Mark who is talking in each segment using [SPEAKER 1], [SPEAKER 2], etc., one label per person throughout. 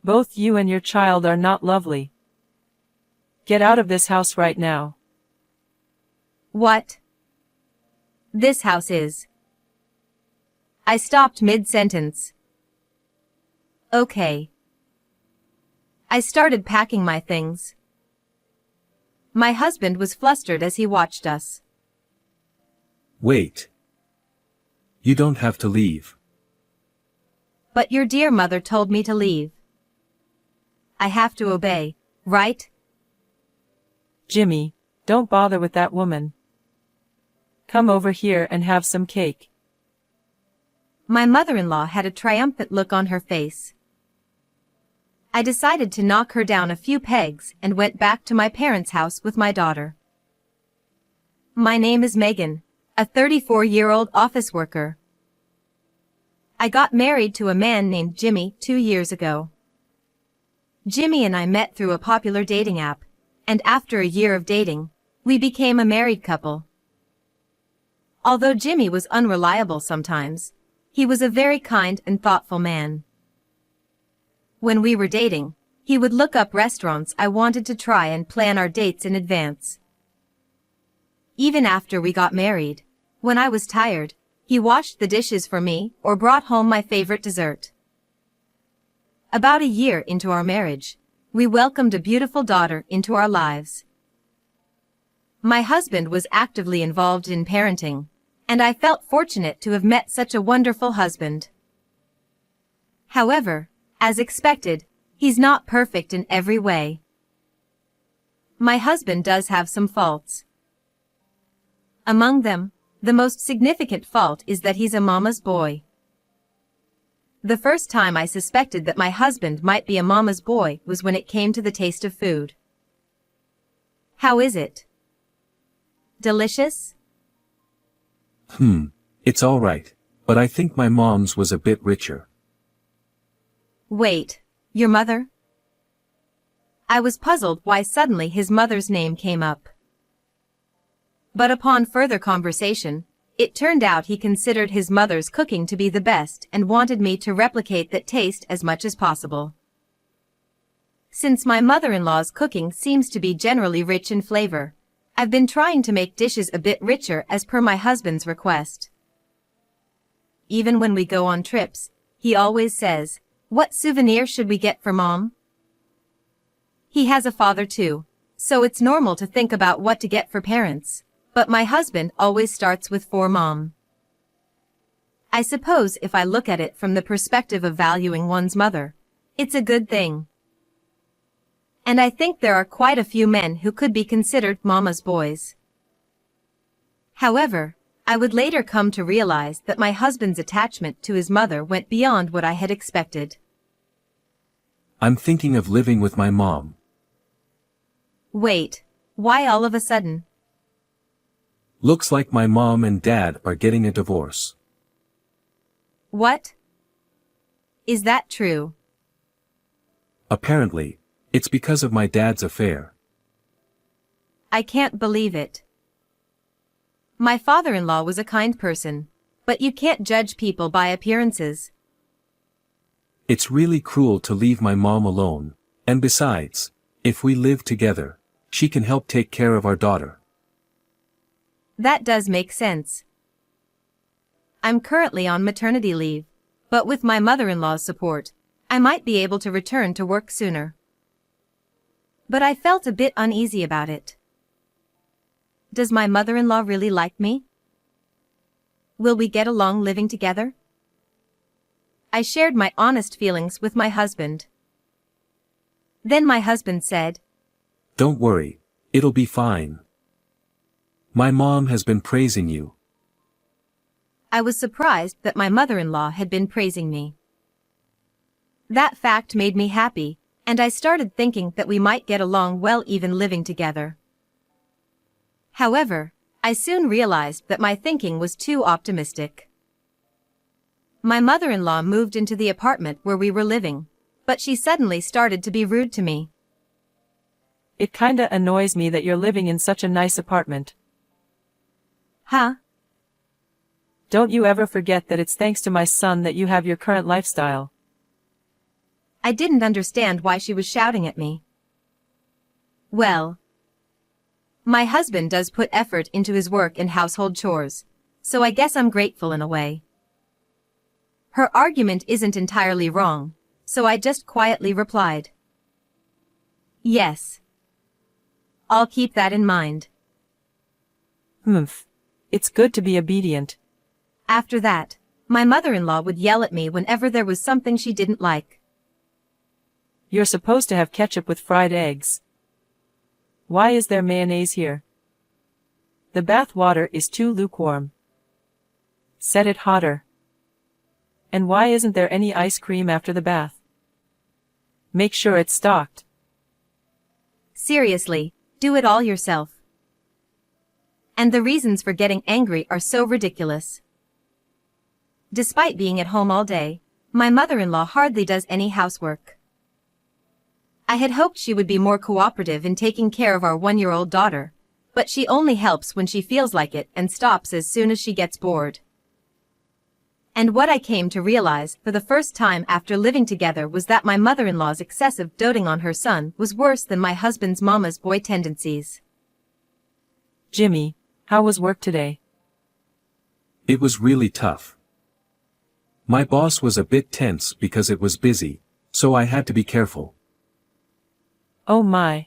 [SPEAKER 1] Both you and your child are not lovely. Get out of this house right now.
[SPEAKER 2] What? This house is. I stopped mid-sentence. Okay. I started packing my things. My husband was flustered as he watched us.
[SPEAKER 3] Wait. You don't have to leave.
[SPEAKER 2] But your dear mother told me to leave. I have to obey, right?
[SPEAKER 1] Jimmy, don't bother with that woman. Come over here and have some cake.
[SPEAKER 2] My mother-in-law had a triumphant look on her face. I decided to knock her down a few pegs and went back to my parents' house with my daughter. My name is Megan, a 34-year-old office worker. I got married to a man named Jimmy 2 years ago. Jimmy and I met through a popular dating app, and after a year of dating, we became a married couple. Although Jimmy was unreliable sometimes, he was a very kind and thoughtful man. When we were dating, he would look up restaurants I wanted to try and plan our dates in advance. Even after we got married, when I was tired, he washed the dishes for me or brought home my favorite dessert. About a year into our marriage, we welcomed a beautiful daughter into our lives. My husband was actively involved in parenting, and I felt fortunate to have met such a wonderful husband. However, as expected, he's not perfect in every way. My husband does have some faults. Among them, the most significant fault is that he's a mama's boy. The first time I suspected that my husband might be a mama's boy was when it came to the taste of food. How is it? Delicious?
[SPEAKER 3] It's all right, but I think my mom's was a bit richer.
[SPEAKER 2] Wait, your mother? I was puzzled why suddenly his mother's name came up. But upon further conversation, it turned out he considered his mother's cooking to be the best and wanted me to replicate that taste as much as possible. Since my mother-in-law's cooking seems to be generally rich in flavor, I've been trying to make dishes a bit richer as per my husband's request. Even when we go on trips, he always says, "What souvenir should we get for Mom?" He has a father too, so it's normal to think about what to get for parents, but my husband always starts with "for Mom." I suppose if I look at it from the perspective of valuing one's mother, it's a good thing. And I think there are quite a few men who could be considered mama's boys. However, I would later come to realize that my husband's attachment to his mother went beyond what I had expected.
[SPEAKER 3] I'm thinking of living with my mom.
[SPEAKER 2] Wait, why all of a sudden?
[SPEAKER 3] Looks like my mom and dad are getting a divorce.
[SPEAKER 2] What? Is that true?
[SPEAKER 3] Apparently, it's because of my dad's affair.
[SPEAKER 2] I can't believe it. My father-in-law was a kind person, but you can't judge people by appearances.
[SPEAKER 3] It's really cruel to leave my mom alone, and besides, if we live together, she can help take care of our daughter.
[SPEAKER 2] That does make sense. I'm currently on maternity leave, but with my mother-in-law's support, I might be able to return to work sooner. But I felt a bit uneasy about it. Does my mother-in-law really like me? Will we get along living together? I shared my honest feelings with my husband. Then my husband said,
[SPEAKER 3] Don't worry, it'll be fine. My mom has been praising you.
[SPEAKER 2] I was surprised that my mother-in-law had been praising me. That fact made me happy, and I started thinking that we might get along well even living together. However, I soon realized that my thinking was too optimistic. My mother-in-law moved into the apartment where we were living, but she suddenly started to be rude to me.
[SPEAKER 1] It kinda annoys me that you're living in such a nice apartment.
[SPEAKER 2] Huh?
[SPEAKER 1] Don't you ever forget that it's thanks to my son that you have your current lifestyle.
[SPEAKER 2] I didn't understand why she was shouting at me. Well, my husband does put effort into his work and household chores, so I guess I'm grateful in a way. Her argument isn't entirely wrong, so I just quietly replied. Yes. I'll keep that in mind.
[SPEAKER 1] Humph. It's good to be obedient.
[SPEAKER 2] After that, my mother-in-law would yell at me whenever there was something she didn't like.
[SPEAKER 1] You're supposed to have ketchup with fried eggs. Why is there mayonnaise here? The bath water is too lukewarm. Set it hotter. And why isn't there any ice cream after the bath? Make sure it's stocked.
[SPEAKER 2] Seriously, do it all yourself. And the reasons for getting angry are so ridiculous. Despite being at home all day, my mother-in-law hardly does any housework. I had hoped she would be more cooperative in taking care of our 1-year-old daughter, but she only helps when she feels like it and stops as soon as she gets bored. And what I came to realize for the first time after living together was that my mother-in-law's excessive doting on her son was worse than my husband's mama's boy tendencies.
[SPEAKER 1] Jimmy, how was work today?
[SPEAKER 3] It was really tough. My boss was a bit tense because it was busy, so I had to be careful.
[SPEAKER 1] Oh my.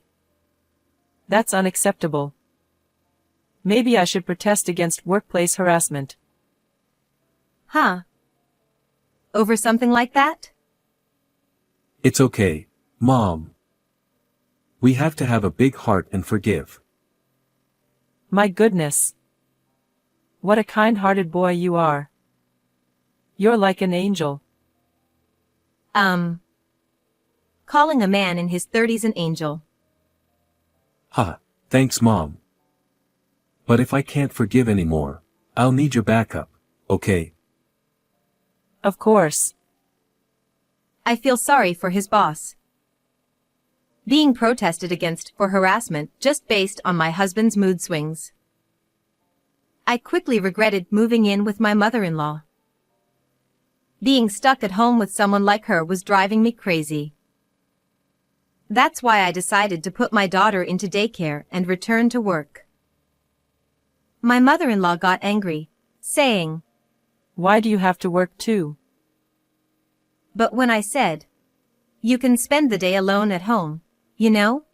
[SPEAKER 1] That's unacceptable. Maybe I should protest against workplace harassment.
[SPEAKER 2] Huh? Over something like that?
[SPEAKER 3] It's okay, Mom. We have to have a big heart and forgive.
[SPEAKER 1] My goodness. What a kind-hearted boy you are. You're like an angel.
[SPEAKER 2] Calling a man in his 30s an angel.
[SPEAKER 3] Ha, thanks Mom. But if I can't forgive anymore, I'll need your backup, okay?
[SPEAKER 1] Of course.
[SPEAKER 2] I feel sorry for his boss. Being protested against for harassment just based on my husband's mood swings. I quickly regretted moving in with my mother-in-law. Being stuck at home with someone like her was driving me crazy. That's why I decided to put my daughter into daycare and return to work. My mother-in-law got angry, saying,
[SPEAKER 1] Why do you have to work too?
[SPEAKER 2] But when I said, you can spend the day alone at home, you know?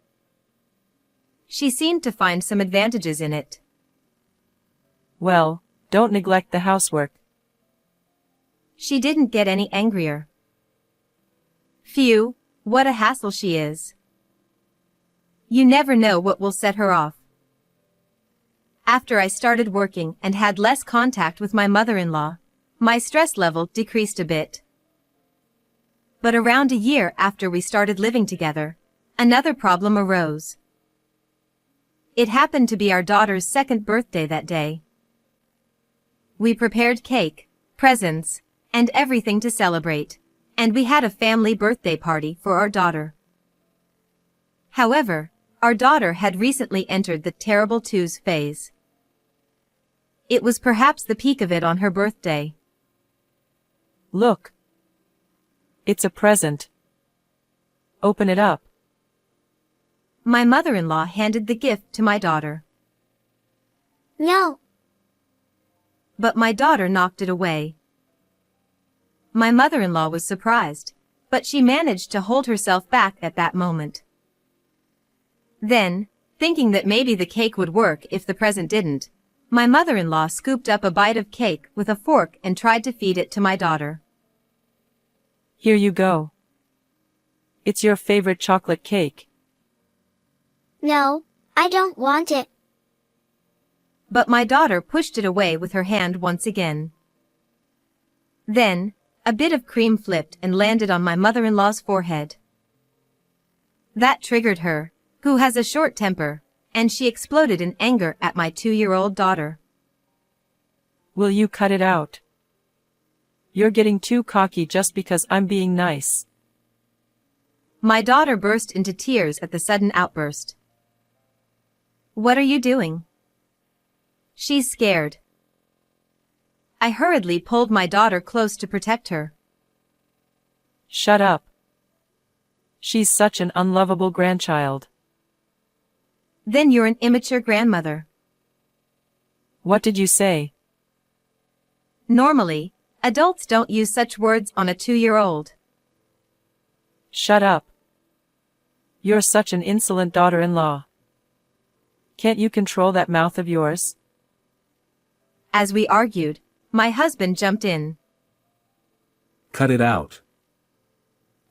[SPEAKER 2] She seemed to find some advantages in it.
[SPEAKER 1] Well, don't neglect the housework.
[SPEAKER 2] She didn't get any angrier. Phew, what a hassle she is. You never know what will set her off. After I started working and had less contact with my mother-in-law, my stress level decreased a bit. But around a year after we started living together, another problem arose. It happened to be our daughter's 2nd birthday that day. We prepared cake, presents, and everything to celebrate, and we had a family birthday party for our daughter. However, our daughter had recently entered the terrible twos phase. It was perhaps the peak of it on her birthday.
[SPEAKER 1] Look. It's a present. Open it up.
[SPEAKER 2] My mother-in-law handed the gift to my daughter.
[SPEAKER 4] No.
[SPEAKER 2] But my daughter knocked it away. My mother-in-law was surprised, but she managed to hold herself back at that moment. Then, thinking that maybe the cake would work if the present didn't, my mother-in-law scooped up a bite of cake with a fork and tried to feed it to my daughter.
[SPEAKER 1] Here you go. It's your favorite chocolate cake.
[SPEAKER 4] No, I don't want it.
[SPEAKER 2] But my daughter pushed it away with her hand once again. Then, a bit of cream flipped and landed on my mother-in-law's forehead. That triggered her, who has a short temper, and she exploded in anger at my 2-year-old daughter.
[SPEAKER 1] Will you cut it out? You're getting too cocky just because I'm being nice.
[SPEAKER 2] My daughter burst into tears at the sudden outburst. What are you doing? She's scared. I hurriedly pulled my daughter close to protect her.
[SPEAKER 1] Shut up. She's such an unlovable grandchild.
[SPEAKER 2] Then you're an immature grandmother.
[SPEAKER 1] What did you say?
[SPEAKER 2] Normally, adults don't use such words on a 2-year-old.
[SPEAKER 1] Shut up. You're such an insolent daughter-in-law. Can't you control that mouth of yours?
[SPEAKER 2] As we argued, my husband jumped in.
[SPEAKER 3] Cut it out.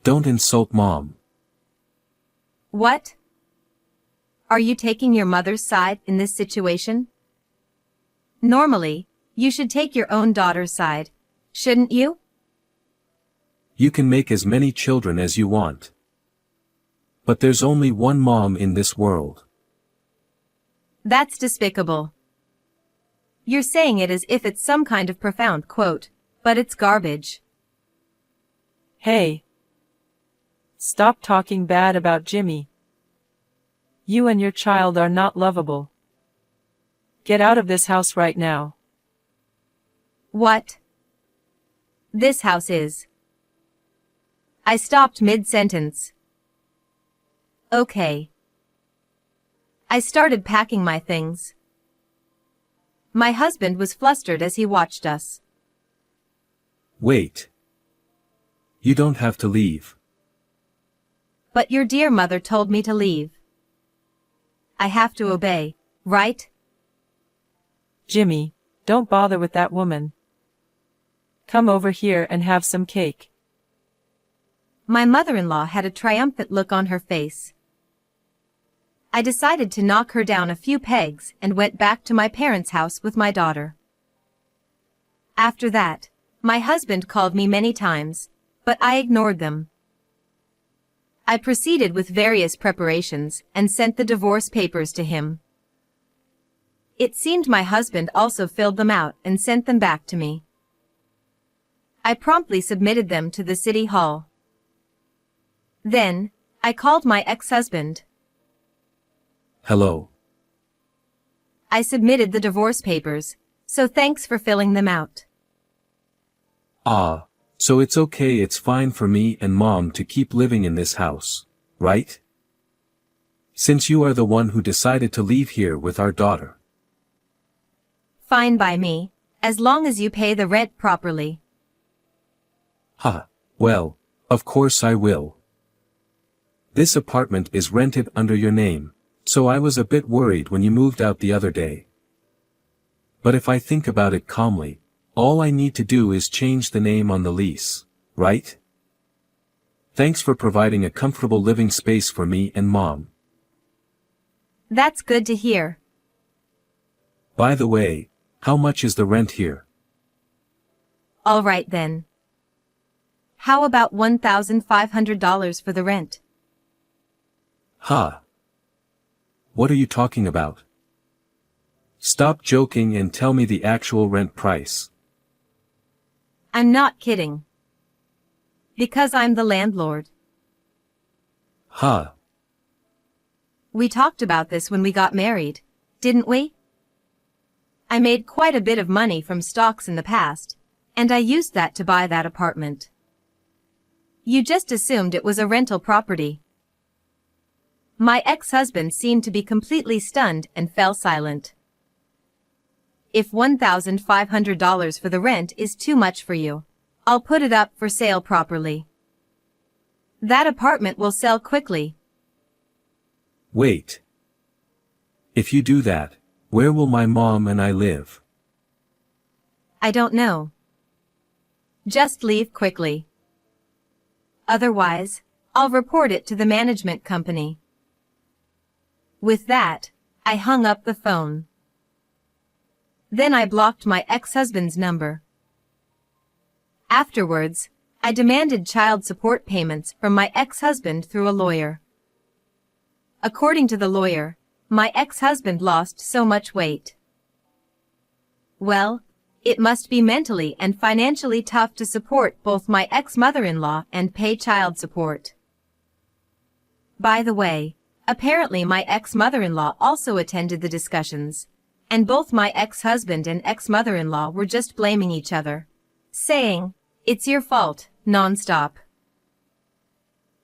[SPEAKER 3] Don't insult Mom.
[SPEAKER 2] What? Are you taking your mother's side in this situation? Normally, you should take your own daughter's side, shouldn't you?
[SPEAKER 3] You can make as many children as you want. But there's only one mom in this world.
[SPEAKER 2] That's despicable. You're saying it as if it's some kind of profound quote, but it's garbage.
[SPEAKER 1] Hey. Stop talking bad about Jimmy. You and your child are not lovable. Get out of this house right now.
[SPEAKER 2] What? This house is. I stopped mid-sentence. Okay. I started packing my things. My husband was flustered as he watched us.
[SPEAKER 3] Wait. You don't have to leave.
[SPEAKER 2] But your dear mother told me to leave. I have to obey, right?
[SPEAKER 1] Jimmy, don't bother with that woman. Come over here and have some cake.
[SPEAKER 2] My mother-in-law had a triumphant look on her face. I decided to knock her down a few pegs and went back to my parents' house with my daughter. After that, my husband called me many times, but I ignored them. I proceeded with various preparations and sent the divorce papers to him. It seemed my husband also filled them out and sent them back to me. I promptly submitted them to the city hall. Then, I called my ex-husband.
[SPEAKER 3] Hello.
[SPEAKER 2] I submitted the divorce papers, so thanks for filling them out.
[SPEAKER 3] Ah, so it's okay, it's fine for me and Mom to keep living in this house, right? Since you are the one who decided to leave here with our daughter.
[SPEAKER 2] Fine by me, as long as you pay the rent properly.
[SPEAKER 3] Ha, well, of course I will. This apartment is rented under your name, so I was a bit worried when you moved out the other day. But if I think about it calmly, all I need to do is change the name on the lease, right? Thanks for providing a comfortable living space for me and Mom.
[SPEAKER 2] That's good to hear.
[SPEAKER 3] By the way, how much is the rent here?
[SPEAKER 2] All right then. How about $1,500 for the rent?
[SPEAKER 3] Ha! What are you talking about? Stop joking and tell me the actual rent price.
[SPEAKER 2] I'm not kidding. Because I'm the landlord.
[SPEAKER 3] Ha!
[SPEAKER 2] We talked about this when we got married, didn't we? I made quite a bit of money from stocks in the past, and I used that to buy that apartment. You just assumed it was a rental property. My ex-husband seemed to be completely stunned and fell silent. If $1,500 for the rent is too much for you, I'll put it up for sale properly. That apartment will sell quickly.
[SPEAKER 3] Wait. If you do that, where will my mom and I live?
[SPEAKER 2] I don't know. Just leave quickly. Otherwise, I'll report it to the management company. With that, I hung up the phone. Then I blocked my ex-husband's number. Afterwards, I demanded child support payments from my ex-husband through a lawyer. According to the lawyer, my ex-husband lost so much weight. Well, it must be mentally and financially tough to support both my ex-mother-in-law and pay child support. By the way, apparently my ex-mother-in-law also attended the discussions, and both my ex-husband and ex-mother-in-law were just blaming each other, saying, "It's your fault," non-stop.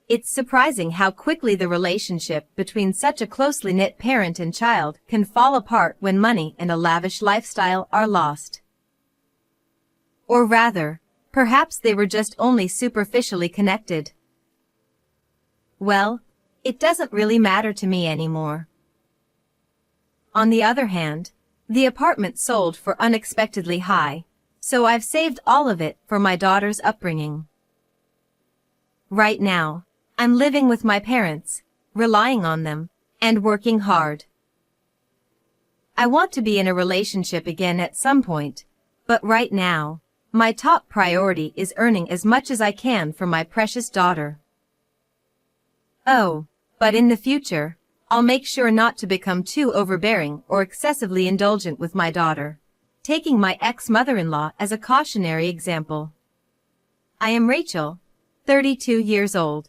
[SPEAKER 2] It's surprising how quickly the relationship between such a closely knit parent and child can fall apart when money and a lavish lifestyle are lost. Or rather, perhaps they were just only superficially connected. Well, it doesn't really matter to me anymore. On the other hand, the apartment sold for unexpectedly high, so I've saved all of it for my daughter's upbringing. Right now, I'm living with my parents, relying on them, and working hard. I want to be in a relationship again at some point, but right now, my top priority is earning as much as I can for my precious daughter. Oh, but in the future, I'll make sure not to become too overbearing or excessively indulgent with my daughter, taking my ex-mother-in-law as a cautionary example. I am Rachel, 32 years old.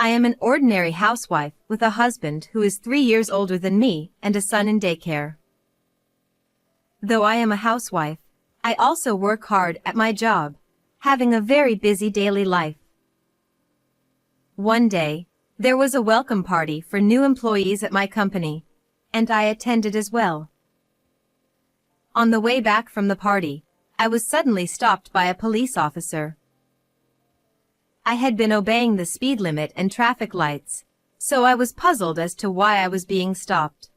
[SPEAKER 2] I am an ordinary housewife with a husband who is 3 years older than me and a son in daycare. Though I am a housewife, I also work hard at my job, having a very busy daily life. One day, there was a welcome party for new employees at my company, and I attended as well. On the way back from the party, I was suddenly stopped by a police officer. I had been obeying the speed limit and traffic lights, so I was puzzled as to why I was being stopped.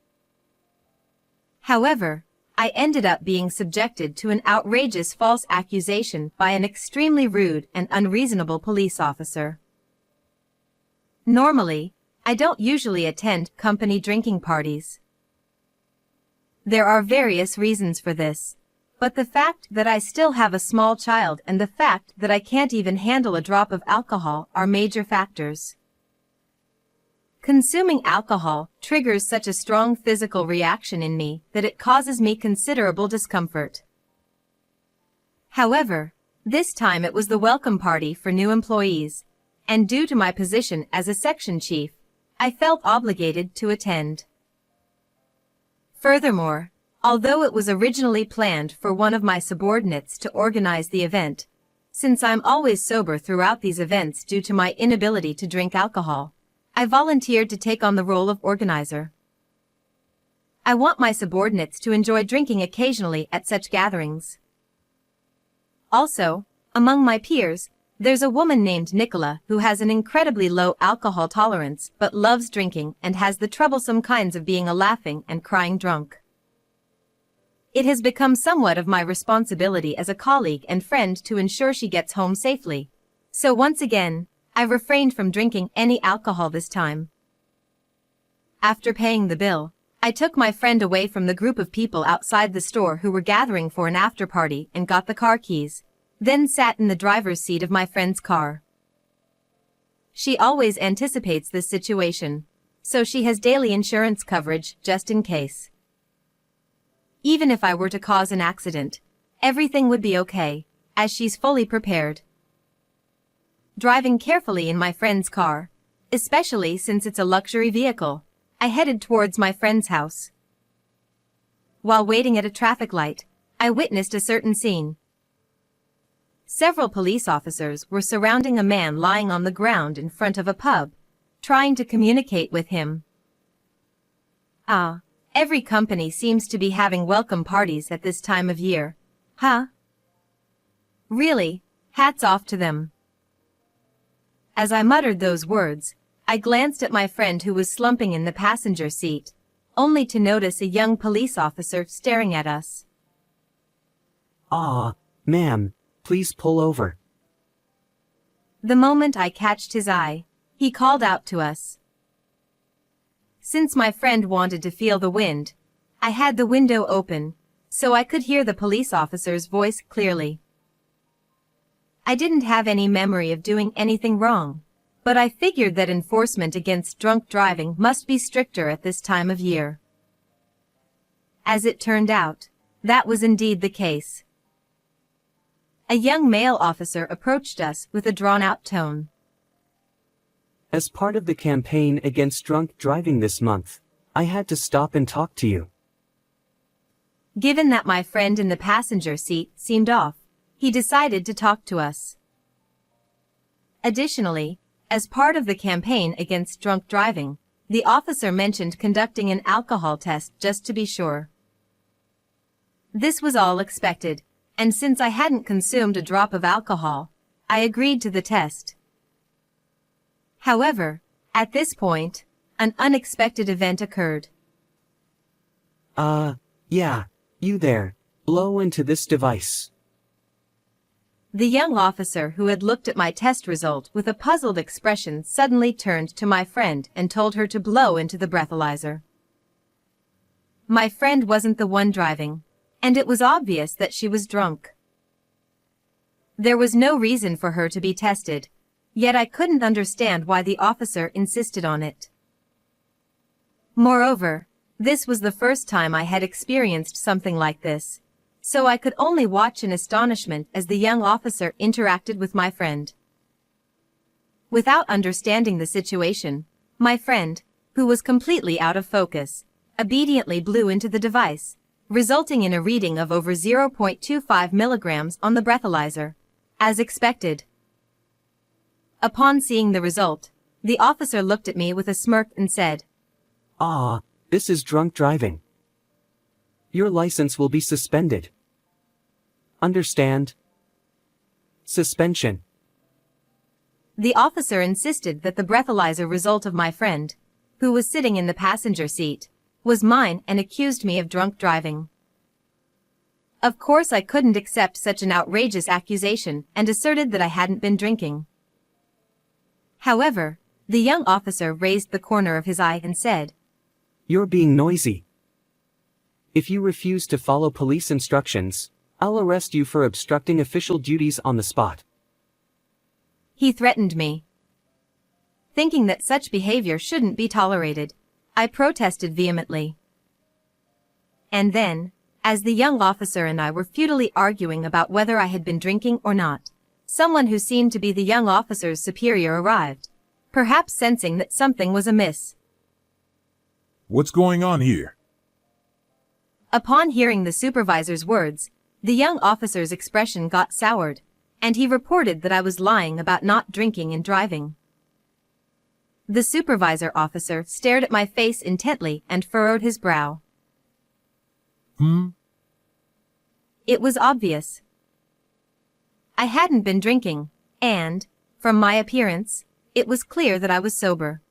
[SPEAKER 2] However, I ended up being subjected to an outrageous false accusation by an extremely rude and unreasonable police officer. Normally, I don't usually attend company drinking parties. There are various reasons for this, but the fact that I still have a small child and the fact that I can't even handle a drop of alcohol are major factors. Consuming alcohol triggers such a strong physical reaction in me that it causes me considerable discomfort. However, this time it was the welcome party for new employees, and due to my position as a section chief, I felt obligated to attend. Furthermore, although it was originally planned for one of my subordinates to organize the event, since I'm always sober throughout these events due to my inability to drink alcohol, I volunteered to take on the role of organizer. I want my subordinates to enjoy drinking occasionally at such gatherings. Also, among my peers, there's a woman named Nicola who has an incredibly low alcohol tolerance but loves drinking and has the troublesome kinds of being a laughing and crying drunk. It has become somewhat of my responsibility as a colleague and friend to ensure she gets home safely. So once again, I refrained from drinking any alcohol this time. After paying the bill, I took my friend away from the group of people outside the store who were gathering for an after-party and got the car keys, then sat in the driver's seat of my friend's car. She always anticipates this situation, so she has daily insurance coverage just in case. Even if I were to cause an accident, everything would be okay, as she's fully prepared. Driving carefully in my friend's car, especially since it's a luxury vehicle, I headed towards my friend's house. While waiting at a traffic light, I witnessed a certain scene. Several police officers were surrounding a man lying on the ground in front of a pub, trying to communicate with him. Every company seems to be having welcome parties at this time of year. Huh? Really, hats off to them. As I muttered those words, I glanced at my friend who was slumping in the passenger seat, only to notice a young police officer staring at us.
[SPEAKER 5] Ma'am, please pull over.
[SPEAKER 2] The moment I catched his eye, he called out to us. Since my friend wanted to feel the wind, I had the window open, so I could hear the police officer's voice clearly. I didn't have any memory of doing anything wrong, but I figured that enforcement against drunk driving must be stricter at this time of year. As it turned out, that was indeed the case. A young male officer approached us with a drawn-out tone.
[SPEAKER 5] As part of the campaign against drunk driving this month, I had to stop and talk to you.
[SPEAKER 2] Given that my friend in the passenger seat seemed off, he decided to talk to us. Additionally, As part of the campaign against drunk driving, the officer mentioned conducting an alcohol test just to be sure. This was all expected, and since I hadn't consumed a drop of alcohol, I agreed to the test. However, at this point, an unexpected event occurred.
[SPEAKER 5] Yeah, you there. Blow into this device.
[SPEAKER 2] The young officer who had looked at my test result with a puzzled expression suddenly turned to my friend and told her to blow into the breathalyzer. My friend wasn't the one driving, and it was obvious that she was drunk. There was no reason for her to be tested, yet I couldn't understand why the officer insisted on it. Moreover, this was the first time I had experienced something like this, so I could only watch in astonishment as the young officer interacted with my friend. Without understanding the situation, my friend, who was completely out of focus, obediently blew into the device, resulting in a reading of over 0.25 milligrams on the breathalyzer, as expected. Upon seeing the result, the officer looked at me with a smirk and said,
[SPEAKER 5] This is drunk driving. Your license will be suspended. Understand? Suspension.
[SPEAKER 2] The officer insisted that the breathalyzer result of my friend, who was sitting in the passenger seat, was mine and accused me of drunk driving. Of course I couldn't accept such an outrageous accusation and asserted that I hadn't been drinking. However, the young officer raised the corner of his eye and said,
[SPEAKER 5] You're being noisy. If you refuse to follow police instructions, I'll arrest you for obstructing official duties on the spot.
[SPEAKER 2] He threatened me. Thinking that such behavior shouldn't be tolerated, I protested vehemently. And then, as the young officer and I were futilely arguing about whether I had been drinking or not, someone who seemed to be the young officer's superior arrived, perhaps sensing that something was amiss.
[SPEAKER 6] What's going on here?
[SPEAKER 2] Upon hearing the supervisor's words, the young officer's expression got soured, and he reported that I was lying about not drinking and driving. The supervisor officer stared at my face intently and furrowed his brow. It was obvious. I hadn't been drinking, and, from my appearance, it was clear that I was sober.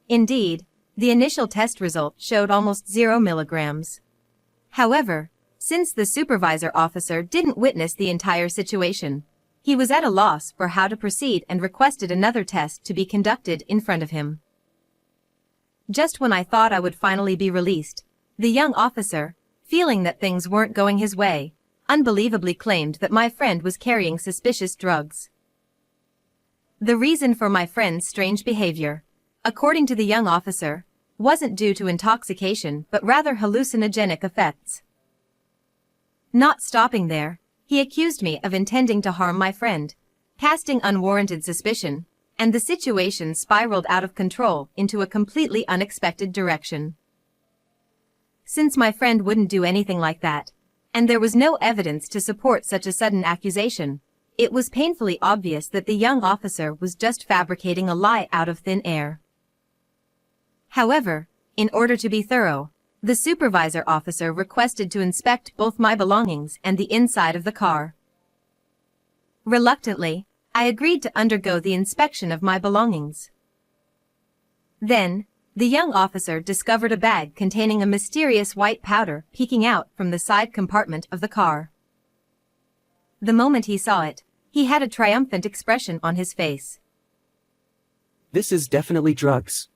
[SPEAKER 2] Indeed, the initial test result showed almost 0 milligrams. However, since the supervisor officer didn't witness the entire situation, he was at a loss for how to proceed and requested another test to be conducted in front of him. Just when I thought I would finally be released, the young officer, feeling that things weren't going his way, unbelievably claimed that my friend was carrying suspicious drugs. The reason for my friend's strange behavior, according to the young officer, wasn't due to intoxication but rather hallucinogenic effects. Not stopping there, he accused me of intending to harm my friend, casting unwarranted suspicion, and the situation spiraled out of control into a completely unexpected direction. Since my friend wouldn't do anything like that, and there was no evidence to support such a sudden accusation, it was painfully obvious that the young officer was just fabricating a lie out of thin air. However, in order to be thorough, the supervisor officer requested to inspect both my belongings and the inside of the car. Reluctantly, I agreed to undergo the inspection of my belongings. Then, the young officer discovered a bag containing a mysterious white powder peeking out from the side compartment of the car. The moment he saw it, he had a triumphant expression on his face.
[SPEAKER 5] This is definitely drugs.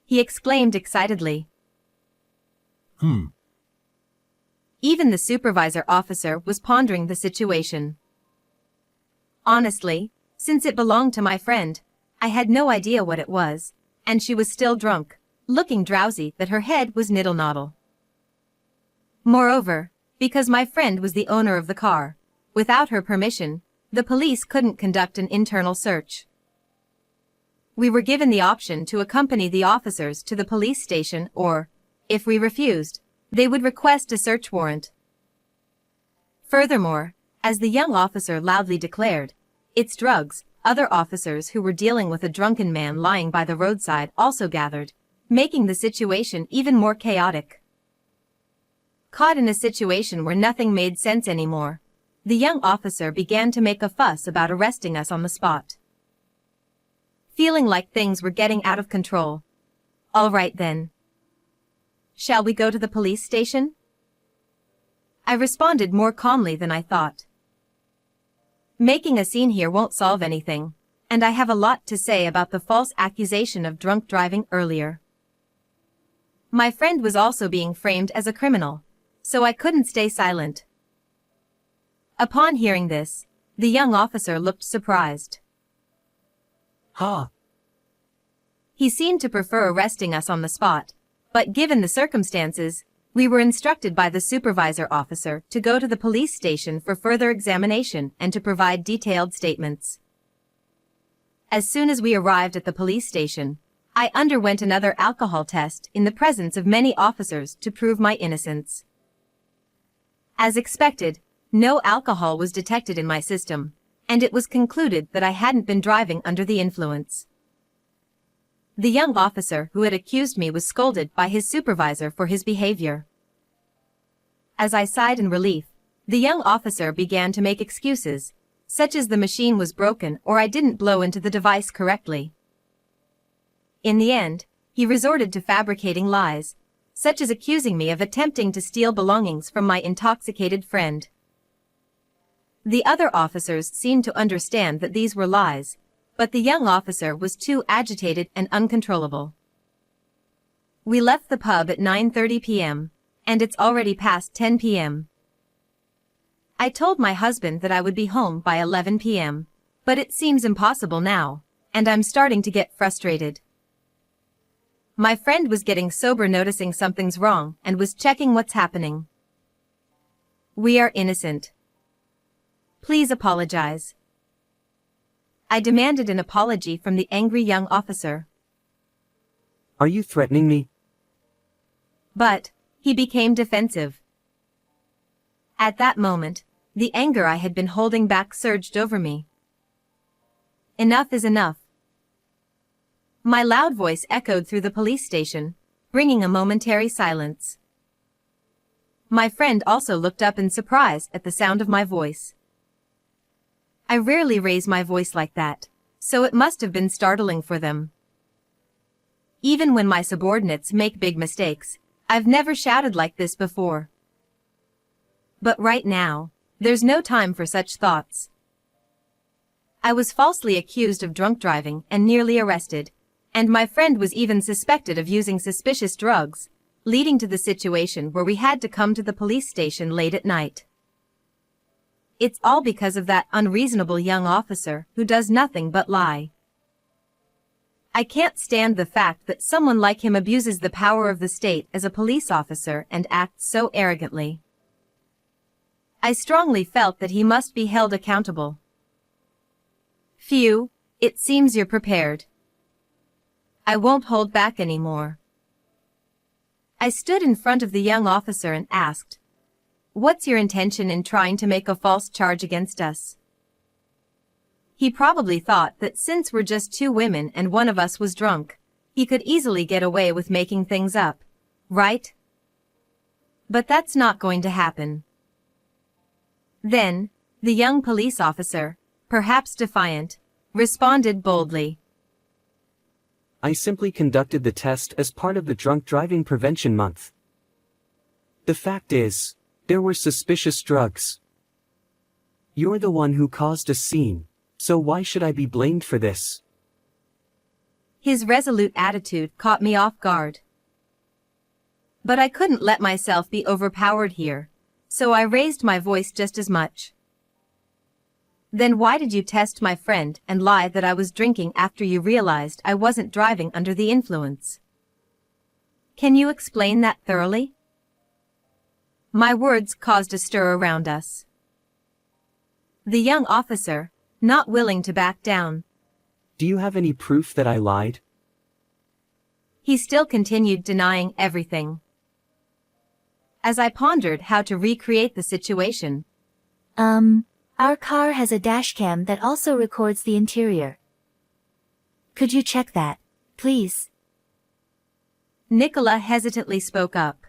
[SPEAKER 2] He exclaimed excitedly. Even the supervisor officer was pondering the situation. Honestly, since it belonged to my friend, I had no idea what it was, and she was still drunk, looking drowsy that her head was niddle-noddle. Moreover, because my friend was the owner of the car, without her permission, the police couldn't conduct an internal search. We were given the option to accompany the officers to the police station or, if we refused, they would request a search warrant. Furthermore, as the young officer loudly declared, "It's drugs," Other officers who were dealing with a drunken man lying by the roadside also gathered, making the situation even more chaotic. Caught in a situation where nothing made sense anymore, the young officer began to make a fuss about arresting us on the spot. Feeling like things were getting out of control. All right then. Shall we go to the police station? I responded more calmly than I thought. Making a scene here won't solve anything, and I have a lot to say about the false accusation of drunk driving earlier. My friend was also being framed as a criminal, so I couldn't stay silent. Upon hearing this, the young officer looked surprised.
[SPEAKER 5] Ha!
[SPEAKER 2] He seemed to prefer arresting us on the spot, but given the circumstances, we were instructed by the supervisor officer to go to the police station for further examination and to provide detailed statements. As soon as we arrived at the police station, I underwent another alcohol test in the presence of many officers to prove my innocence. As expected, no alcohol was detected in my system, and it was concluded that I hadn't been driving under the influence. The young officer who had accused me was scolded by his supervisor for his behavior. As I sighed in relief, the young officer began to make excuses, such as the machine was broken or I didn't blow into the device correctly. In the end, he resorted to fabricating lies, such as accusing me of attempting to steal belongings from my intoxicated friend. The other officers seemed to understand that these were lies, but the young officer was too agitated and uncontrollable. We left the pub at 9:30 p.m., and it's already past 10 p.m. I told my husband that I would be home by 11 p.m., but it seems impossible now, and I'm starting to get frustrated. My friend was getting sober, noticing something's wrong, and was checking what's happening. We are innocent. Please apologize. I demanded an apology from the angry young officer.
[SPEAKER 5] Are you threatening me?
[SPEAKER 2] But he became defensive. At that moment, the anger I had been holding back surged over me. Enough is enough. My loud voice echoed through the police station, bringing a momentary silence. My friend also looked up in surprise at the sound of my voice. I rarely raise my voice like that, so it must have been startling for them. Even when my subordinates make big mistakes, I've never shouted like this before. But right now, there's no time for such thoughts. I was falsely accused of drunk driving and nearly arrested, and my friend was even suspected of using suspicious drugs, leading to the situation where we had to come to the police station late at night. It's all because of that unreasonable young officer who does nothing but lie. I can't stand the fact that someone like him abuses the power of the state as a police officer and acts so arrogantly. I strongly felt that he must be held accountable. Phew, it seems you're prepared. I won't hold back anymore. I stood in front of the young officer and asked, "What's your intention in trying to make a false charge against us?" He probably thought that since we're just two women and one of us was drunk, he could easily get away with making things up, right? But that's not going to happen. Then, the young police officer, perhaps defiant, responded boldly.
[SPEAKER 5] I simply conducted the test as part of the Drunk Driving Prevention Month. The fact is, there were suspicious drugs. You're the one who caused a scene, so why should I be blamed for this?
[SPEAKER 2] His resolute attitude caught me off guard. But I couldn't let myself be overpowered here, so I raised my voice just as much. Then why did you test my friend and lie that I was drinking after you realized I wasn't driving under the influence? Can you explain that thoroughly? My words caused a stir around us. The young officer, not willing to back down.
[SPEAKER 5] Do you have any proof that I lied?
[SPEAKER 2] He still continued denying everything. As I pondered how to recreate the situation,
[SPEAKER 7] Our car has a dashcam that also records the interior. Could you check that, please?
[SPEAKER 2] Nicola hesitantly spoke up.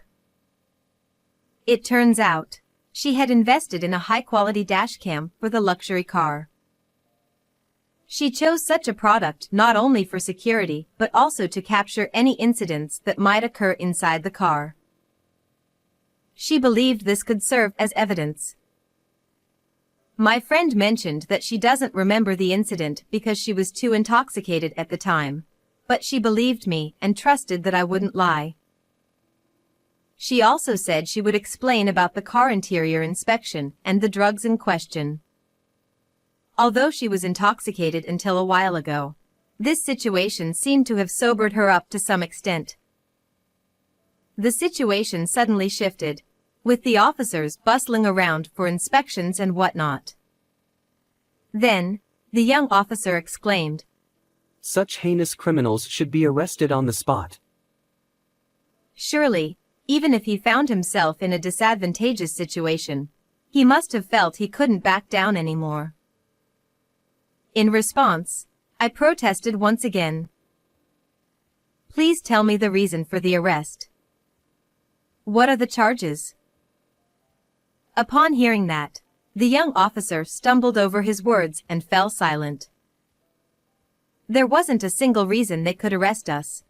[SPEAKER 2] It turns out, she had invested in a high-quality dashcam for the luxury car. She chose such a product not only for security but also to capture any incidents that might occur inside the car. She believed this could serve as evidence. My friend mentioned that she doesn't remember the incident because she was too intoxicated at the time, but she believed me and trusted that I wouldn't lie. She also said she would explain about the car interior inspection and the drugs in question. Although she was intoxicated until a while ago, this situation seemed to have sobered her up to some extent. The situation suddenly shifted, with the officers bustling around for inspections and whatnot. Then, the young officer exclaimed,
[SPEAKER 5] Such heinous criminals should be arrested on the spot.
[SPEAKER 2] Surely, even if he found himself in a disadvantageous situation, he must have felt he couldn't back down anymore. In response, I protested once again. Please tell me the reason for the arrest. What are the charges? Upon hearing that, the young officer stumbled over his words and fell silent. There wasn't a single reason they could arrest us.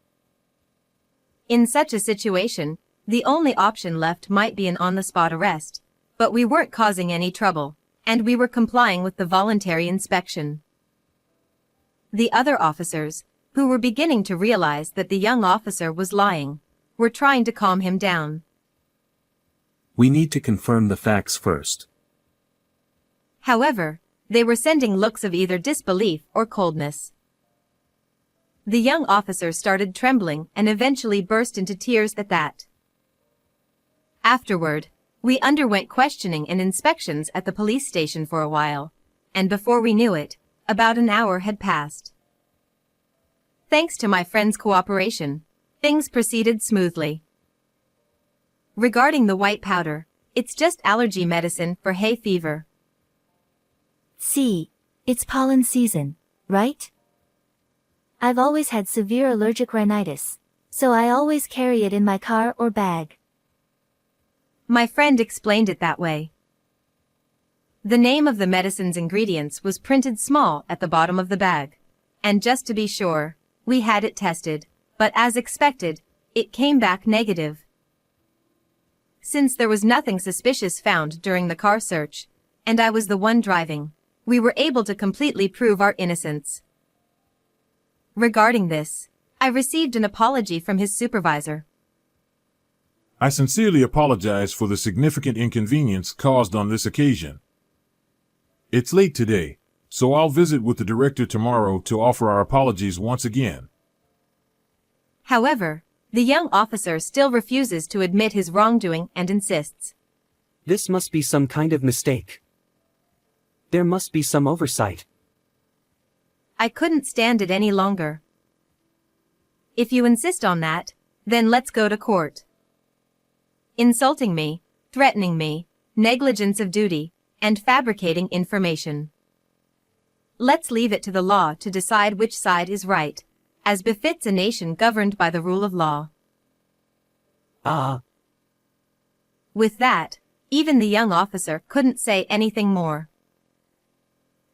[SPEAKER 2] In such a situation, the only option left might be an on-the-spot arrest, but we weren't causing any trouble, and we were complying with the voluntary inspection. The other officers, who were beginning to realize that the young officer was lying, were trying to calm him down.
[SPEAKER 3] We need to confirm the facts first.
[SPEAKER 2] However, they were sending looks of either disbelief or coldness. The young officer started trembling and eventually burst into tears at that. Afterward, we underwent questioning and inspections at the police station for a while, and before we knew it, about an hour had passed. Thanks to my friend's cooperation, things proceeded smoothly. Regarding the white powder, it's just allergy medicine for hay fever.
[SPEAKER 7] See, it's pollen season, right? I've always had severe allergic rhinitis, so I always carry it in my car or bag.
[SPEAKER 2] My friend explained it that way. The name of the medicine's ingredients was printed small at the bottom of the bag, and just to be sure, we had it tested, but as expected, it came back negative. Since there was nothing suspicious found during the car search, and I was the one driving, we were able to completely prove our innocence. Regarding this, I received an apology from his supervisor.
[SPEAKER 6] I sincerely apologize for the significant inconvenience caused on this occasion. It's late today, so I'll visit with the director tomorrow to offer our apologies once again.
[SPEAKER 2] However, the young officer still refuses to admit his wrongdoing and insists.
[SPEAKER 5] This must be some kind of mistake. There must be some oversight.
[SPEAKER 2] I couldn't stand it any longer. If you insist on that, then let's go to court. Insulting me, threatening me, negligence of duty, and fabricating information. Let's leave it to the law to decide which side is right, as befits a nation governed by the rule of law. With that, even the young officer couldn't say anything more.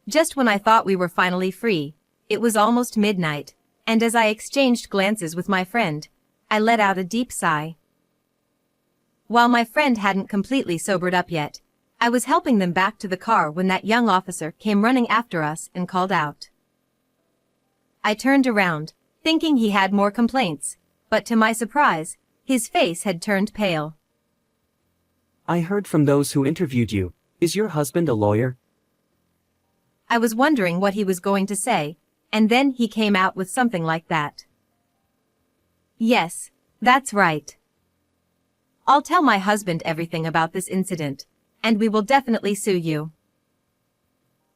[SPEAKER 2] Just when I thought we were finally free, it was almost midnight, and as I exchanged glances with my friend, I let out a deep sigh. While my friend hadn't completely sobered up yet, I was helping them back to the car when that young officer came running after us and called out. I turned around, thinking he had more complaints, but to my surprise, his face had turned pale.
[SPEAKER 5] I heard from those who interviewed you. Is your husband a lawyer?
[SPEAKER 2] I was wondering what he was going to say, and then he came out with something like that. Yes, that's right. I'll tell my husband everything about this incident, and we will definitely sue you.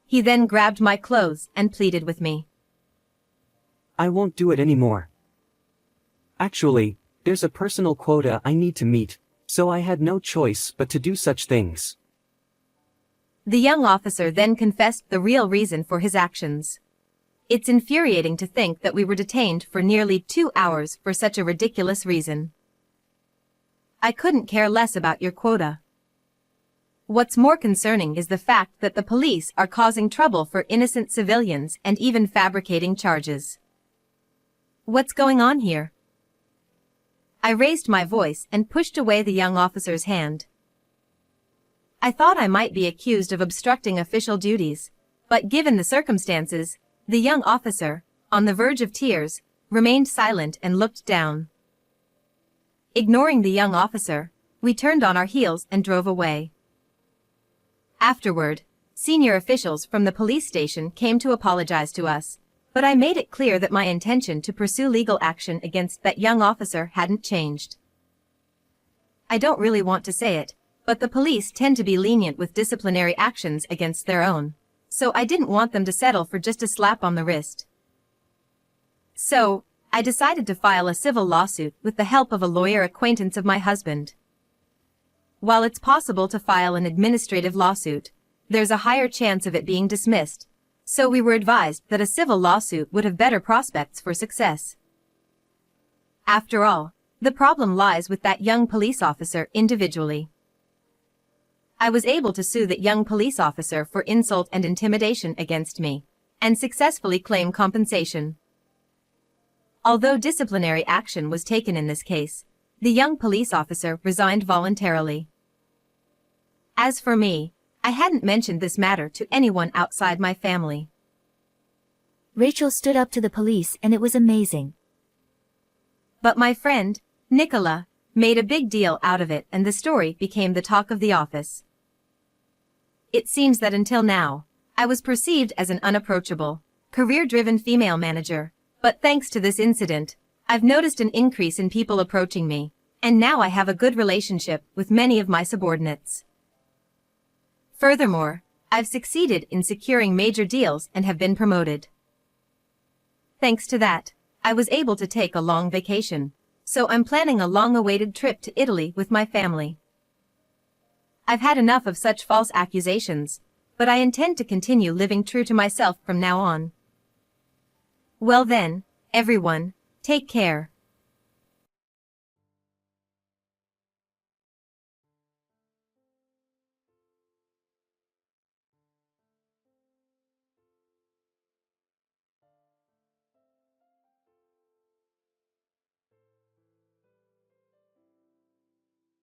[SPEAKER 2] He then grabbed my clothes and pleaded with me.
[SPEAKER 5] I won't do it anymore. Actually, there's a personal quota I need to meet, so I had no choice but to do such things.
[SPEAKER 2] The young officer then confessed the real reason for his actions. It's infuriating to think that we were detained for nearly 2 hours for such a ridiculous reason. I couldn't care less about your quota. What's more concerning is the fact that the police are causing trouble for innocent civilians and even fabricating charges. What's going on here? I raised my voice and pushed away the young officer's hand. I thought I might be accused of obstructing official duties, but given the circumstances, the young officer, on the verge of tears, remained silent and looked down. Ignoring the young officer, we turned on our heels and drove away. Afterward, senior officials from the police station came to apologize to us, but I made it clear that my intention to pursue legal action against that young officer hadn't changed. I don't really want to say it, but the police tend to be lenient with disciplinary actions against their own, so I didn't want them to settle for just a slap on the wrist. So, I decided to file a civil lawsuit with the help of a lawyer acquaintance of my husband. While it's possible to file an administrative lawsuit, there's a higher chance of it being dismissed, so we were advised that a civil lawsuit would have better prospects for success. After all, the problem lies with that young police officer individually. I was able to sue that young police officer for insult and intimidation against me, and successfully claim compensation. Although disciplinary action was taken in this case, the young police officer resigned voluntarily. As for me, I hadn't mentioned this matter to anyone outside my family.
[SPEAKER 7] Rachel stood up to the police and it was amazing.
[SPEAKER 2] But my friend, Nicola, made a big deal out of it and the story became the talk of the office. It seems that until now, I was perceived as an unapproachable, career-driven female manager, but thanks to this incident, I've noticed an increase in people approaching me, and now I have a good relationship with many of my subordinates. Furthermore, I've succeeded in securing major deals and have been promoted. Thanks to that, I was able to take a long vacation, so I'm planning a long-awaited trip to Italy with my family. I've had enough of such false accusations, but I intend to continue living true to myself from now on. Well then, everyone, take care.